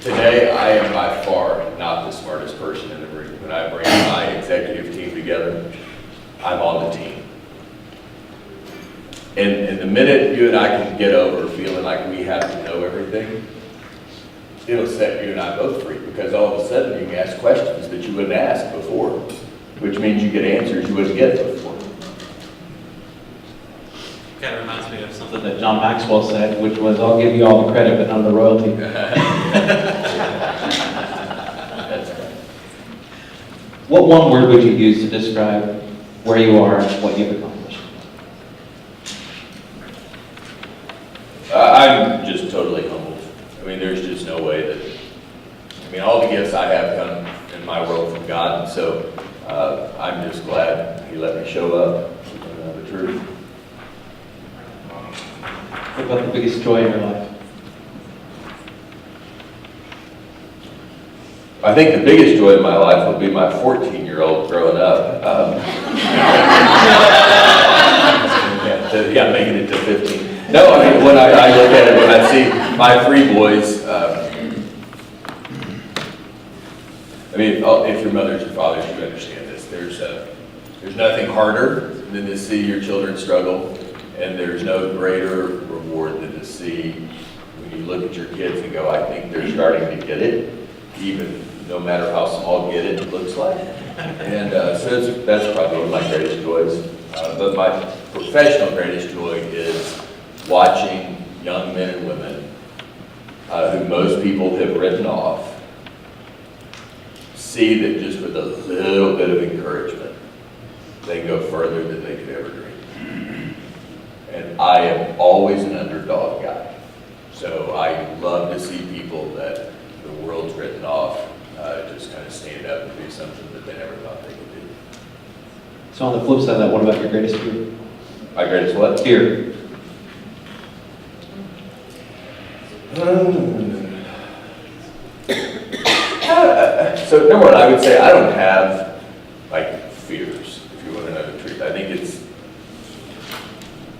Today, I am by far not the smartest person in the room. When I bring my executive team together, I'm on the team. And the minute you and I can get over feeling like we have to know everything, it'll set you and I both free, because all of a sudden you can ask questions that you wouldn't ask before, which means you get answers you wouldn't get before. Kind of reminds me of something that John Maxwell said, which was, I'll give you all the credit, but none of the royalty. That's right. What one word would you use to describe where you are and what you've accomplished? I'm just totally humbled. I mean, there's just no way that, I mean, all the gifts I have come in my world from God, and so I'm just glad He let me show up with the truth. What about the biggest joy in your life? I think the biggest joy in my life will be my 14-year-old growing up. Yeah, making it to 15. No, I mean, when I look at it, when I see my 3 boys, I mean, if your mothers or fathers, you understand this. There's nothing harder than to see your children struggle, and there's no greater reward than to see when you look at your kids and go, I think they're starting to get it, even no matter how small get it looks like. And so that's probably one of my greatest joys. But my professional greatest joy is watching young men and women who most people have written off see that just with a little bit of encouragement, they go further than they could ever dream. And I am always an underdog guy. So I love to see people that the world's written off just kind of stand up and do something that they never thought they could do. So on the flip side of that, what about your greatest fear? My greatest what? Fear. So number one, I would say I don't have like fears, if you want to know the truth. I think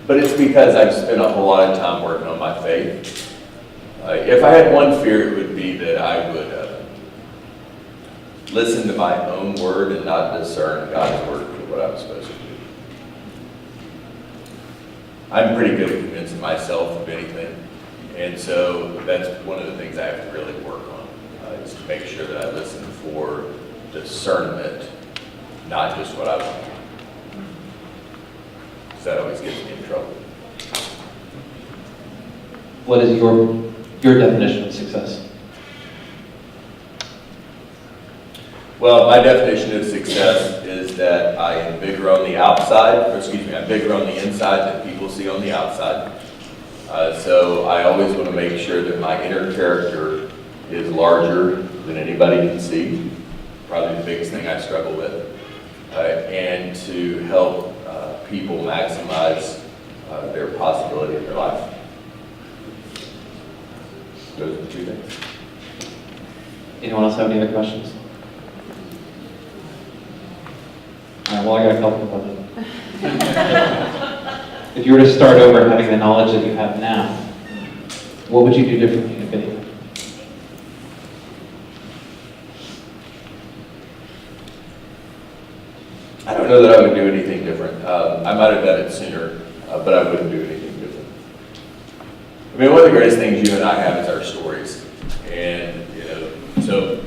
but it's because I've spent a whole lot of time working on my faith. If I had one fear, it would be that I would listen to my own word and not discern God's word for what I'm supposed to do. I'm pretty good at convincing myself of anything. And so that's one of the things I have to really work on, is to make sure that I listen for discernment, not just what I want. So that always gets me in trouble. What is your definition of success? Well, my definition of success is that I am bigger on the outside, I'm bigger on the inside than people see on the outside. So I always want to make sure that my inner character is larger than anybody can see. Probably the biggest thing I struggle with. And to help people maximize their possibility in their life. Those are the 2 things. Anyone else have any other questions? All right, well, I got a couple of them. If you were to start over having the knowledge that you have now, what would you do differently, if anything? I don't know that I would do anything different. I might have done it sooner, but I wouldn't do anything different. I mean, one of the greatest things you and I have is our stories. And, the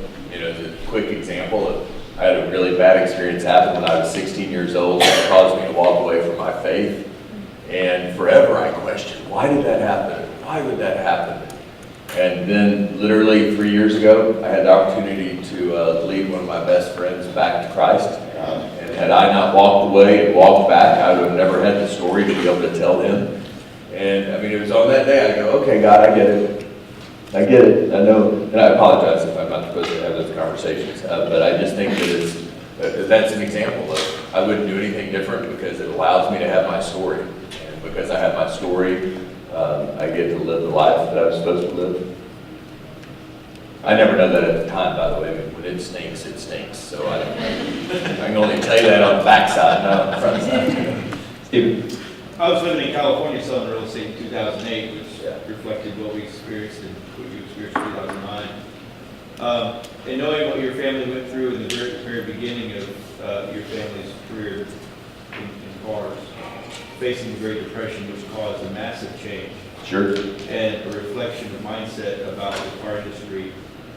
quick example, I had a really bad experience happen when I was 16 years old that caused me to walk away from my faith. And forever I questioned, why did that happen? Why would that happen? And then literally 3 years ago, I had the opportunity to lead one of my best friends back to Christ. And had I not walked away and walked back, I would have never had the story to be able to tell him. And I mean, it was on that day I go, okay, God, I get it. I get it. I know. And I apologize if I'm not supposed to have those conversations. But I just think that that's an example of I wouldn't do anything different because it allows me to have my story. And because I have my story, I get to live the life that I was supposed to live. I never know that at the time, by the way. I mean, when it stinks, it stinks. So I can only tell you that on the backside, not on the front side. Stephen? I was living in California selling real estate in 2008, which Yeah. reflected what we experienced and what you experienced in 2009. And knowing what your family went through in the very beginning of your family's career in cars, facing the Great Depression, which caused a massive change Sure. and a reflection of mindset about the car industry.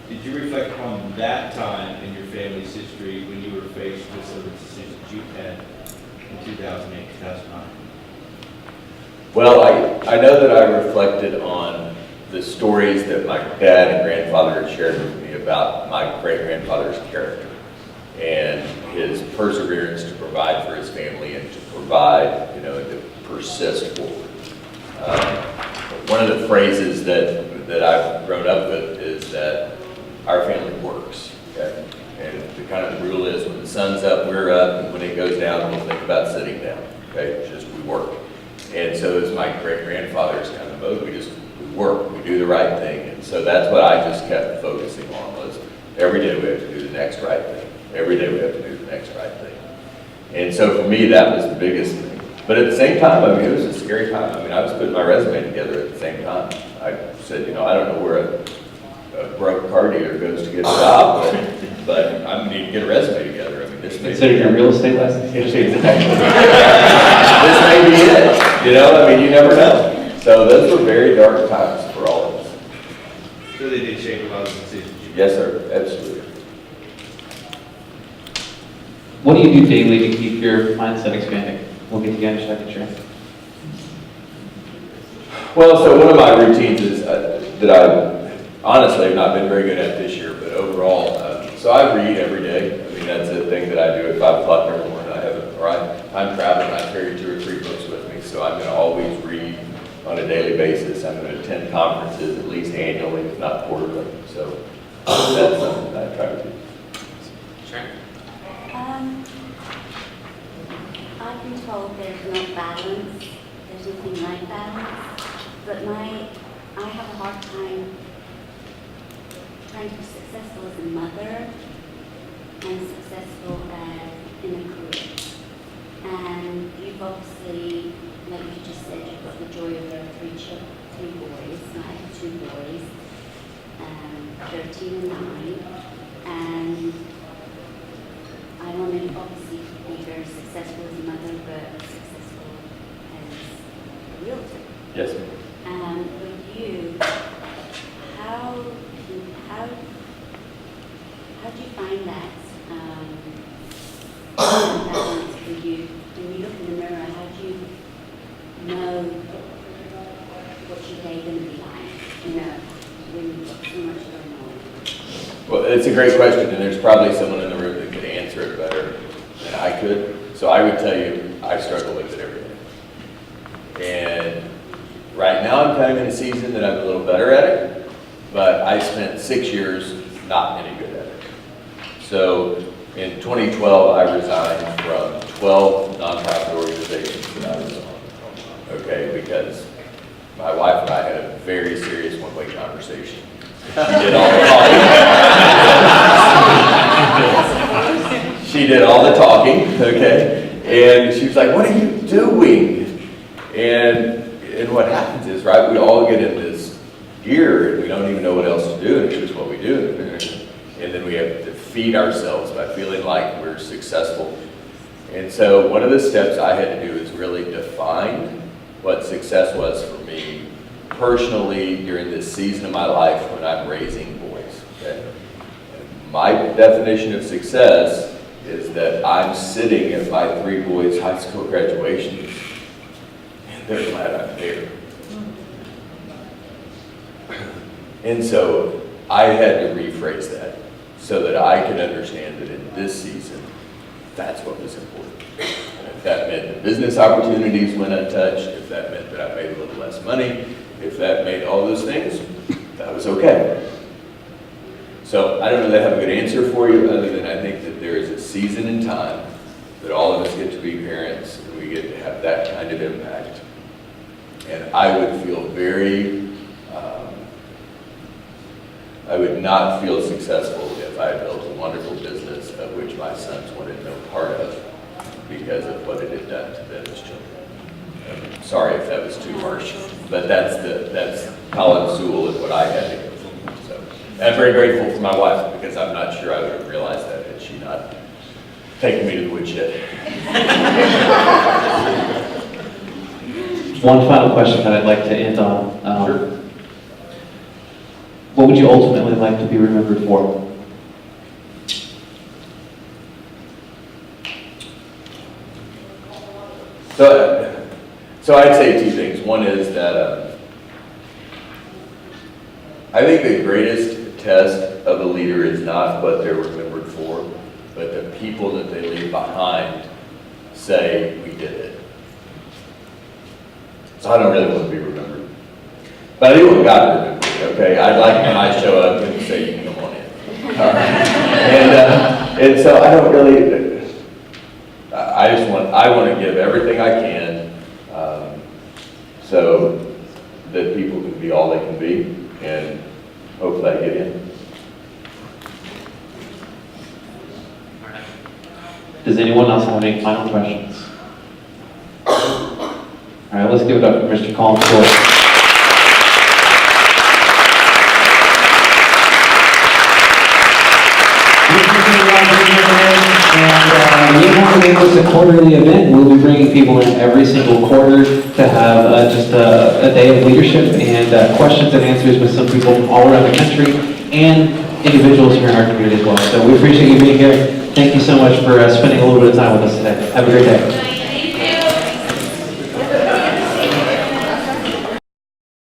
Did you reflect upon that time in your family's history when you were faced with some of the decisions you had in 2008, 2009? Well, I know that I reflected on the stories that my dad and grandfather had shared with me about my great-grandfather's character and his perseverance to provide for his family and to provide, and to persist forward. One of the phrases that I've grown up with is that our family works, okay? And the kind of the rule is when the sun's up, we're up, and when it goes down, we'll think about sitting down, okay? It's just we work. And so as my great-grandfather's kind of mode, we work, we do the right thing. And so that's what I just kept focusing on was every day we have to do the next right thing. Every day we have to do the next right thing. And so for me, that was the biggest thing. But at the same time, it was a scary time. I was putting my resume together at the same time. I said, I don't know where a broke car dealer goes to get a job, but I need to get a resume together. This may Consider your real estate license? This may be it. You never know. So those were very dark times for all of us. So they did shape a lot of the decisions you made. Yes, sir. Absolutely. What do you do daily to keep your mindset expanding? We'll get to you in a second, sure. Well, so one of my routines is that I honestly have not been very good at this year, but overall, so I read every day. That's a thing that I do at 5 o'clock every morning. I'm traveling, I carry 2 or 3 books with me, so I'm going to always read on a daily basis. I'm going to attend conferences at least annually, if not quarterly. So that's something that I try to do. Sure. I've been told there's no balance, there's nothing like balance, but I have a hard time trying to be successful as a mother and successful in a career. And you've obviously, like you just said, you've got the joy of your 3 boys. I have 2 boys, 13 and 9, and I want to obviously be very successful as a mother, but successful as a realtor. Yes, ma'am. With you, how do you find that balance for you? When you look in the mirror, how do you know what's your day going to be like? When you've got so much going on. Well, it's a great question, and there's probably someone in the room that could answer it better than I could. So I would tell you, I struggle with it every day. And right now I'm kind of in a season that I'm a little better at it, but I spent 6 years not any good at it. So in 2012, I resigned from 12 nonprofit organizations that I was on, okay, because my wife and I had a very serious one-way conversation. She did all the talking, okay, and she was like, "What are you doing?" And what happens is, right, we all get in this gear and we don't even know what else to do, and it's just what we do. And then we have to feed ourselves by feeling like we're successful. And so one of the steps I had to do is really define what success was for me personally during this season of my life when I'm raising boys. Okay? My definition of success is that I'm sitting at my 3 boys' high school graduations and they're glad I'm there. And so I had to rephrase that so that I could understand that in this season, that's what was important. And if that meant that business opportunities went untouched, if that meant that I made a little less money, if that made all those things, that was okay. So I don't know that I have a good answer for you other than I think that there is a season in time that all of us get to be parents and we get to have that kind of impact. And I would feel I would not feel successful if I built a wonderful business of which my sons wanted no part of because of what it had done to them as children. Sorry if that was too harsh, but that's Collin Sewell is what I had to go through. So I'm very grateful for my wife because I'm not sure I would have realized that had she not taken me to the woodshed. one final question that I'd like to end on. Sure. What would you ultimately like to be remembered for? So I'd say two things. One is that I think the greatest test of a leader is not what they're remembered for, but the people that they leave behind say, we did it. So I don't really want to be remembered. But I do want God to remember me, okay? I'd like when I show up and say, you can come on in. And so I don't really, I want to give everything I can so that people can be all they can be, and hopefully I get in. Does anyone else have any final questions? All right, let's give it up for Mr. Collin Sewell. And we want to make this a quarterly event. We'll be bringing people in every single quarter to have just a day of leadership and questions and answers with some people from all around the country and individuals here in our community as well. So we appreciate you being here. Thank you so much for spending a little bit of time with us today. Have a great day.